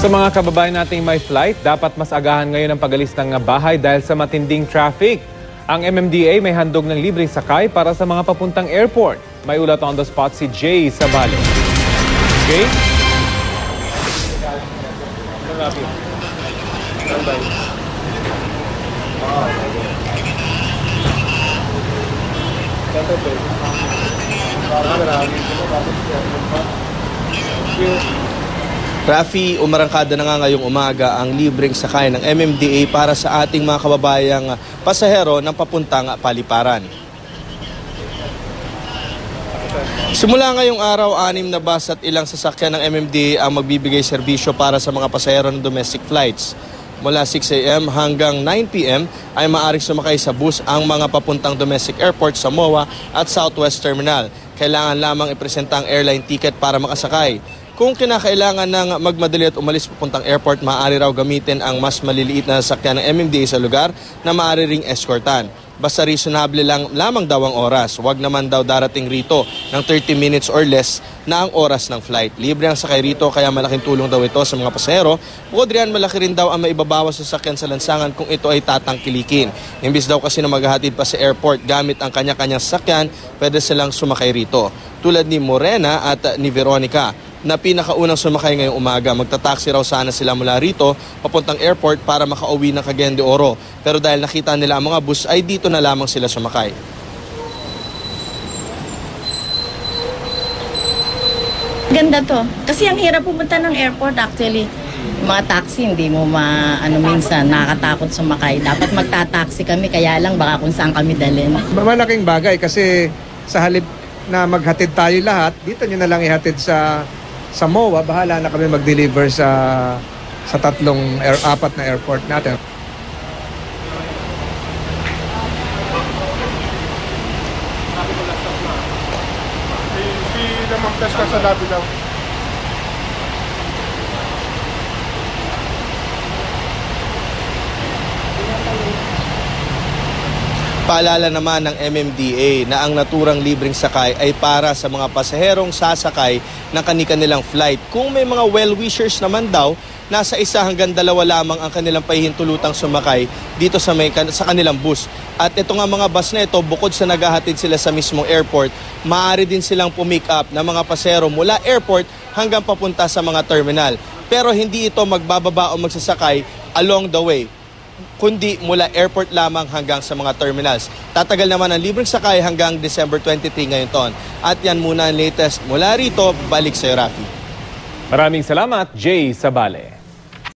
Sa mga kababayan nating may flight, dapat mas agahan ngayon ang pag-alis ng bahay dahil sa matinding traffic. Ang MMDA may handog ng libreng sakay para sa mga papuntang airport. May ulat on the spot si Jay Sabale. Jay? Rafi, umarangkada na nga ngayong umaga ang libreng sakay ng MMDA para sa ating mga kababayang pasahero ng papuntang paliparan. Simula ngayong araw, 6 na bus at ilang sasakyan ng MMDA ang magbibigay serbisyo para sa mga pasahero ng domestic flights. Mula 6 a.m. hanggang 9 p.m. ay maaaring sumakay sa bus ang mga papuntang domestic airport sa MOA at Southwest Terminal. Kailangan lamang ipresenta ang airline ticket para makasakay. Kung kinakailangan ng magmadali at umalis papuntang airport, maaari raw gamitin ang mas maliliit na sasakyan ng MMDA sa lugar na maaari ring escortan. Basta reasonable lamang daw ang oras. Huwag naman daw darating rito ng 30 minutes or less na ang oras ng flight. Libre ang sakay rito kaya malaking tulong daw ito sa mga pasahero. Bukod riyan, malaki rin daw ang maibabawas sa sasakyan sa lansangan kung ito ay tatangkilikin. Imbis daw kasi na maghahatid pa sa airport gamit ang kanya-kanyang sasakyan, pwede silang sumakay rito. Tulad ni Morena at ni Veronica na pinakaunang sumakay ngayong umaga. Magta-taxi raw sana sila mula rito papuntang airport para makauwi ng Cagayan de Oro. Pero dahil nakita nila ang mga bus ay dito na lamang sila sumakay. Ganda to. Kasi ang hirap pumunta ng airport actually. Mga taxi, hindi mo minsan nakakatakot sumakay. Dapat magta-taxi kami, kaya lang baka kung saan kami dalhin. Malaking bagay kasi sa halip na maghatid tayo lahat, dito nyo na lang ihatid sa MOA, bahala na kami mag-deliver sa 4 na airport natin. Si mag-test ka sa lobby daw. Paalala naman ng MMDA na ang naturang libreng sakay ay para sa mga pasaherong sasakay ng kanilang flight. Kung may mga well-wishers naman daw, nasa 1 hanggang 2 lamang ang kanilang pahihintulutang sumakay dito sa kanilang bus. At ito nga mga bus na ito, bukod sa naghahatid sila sa mismong airport, maaari din silang pumick up ng mga pasahero mula airport hanggang papunta sa mga terminal. Pero hindi ito magbababa o magsasakay along the way, kundi mula airport lamang hanggang sa mga terminals. Tatagal naman ang libreng sakay hanggang December 23 ngayon taon. At yan muna ang latest mula rito. Balik sa Rafi. Maraming salamat, Jay Sabale.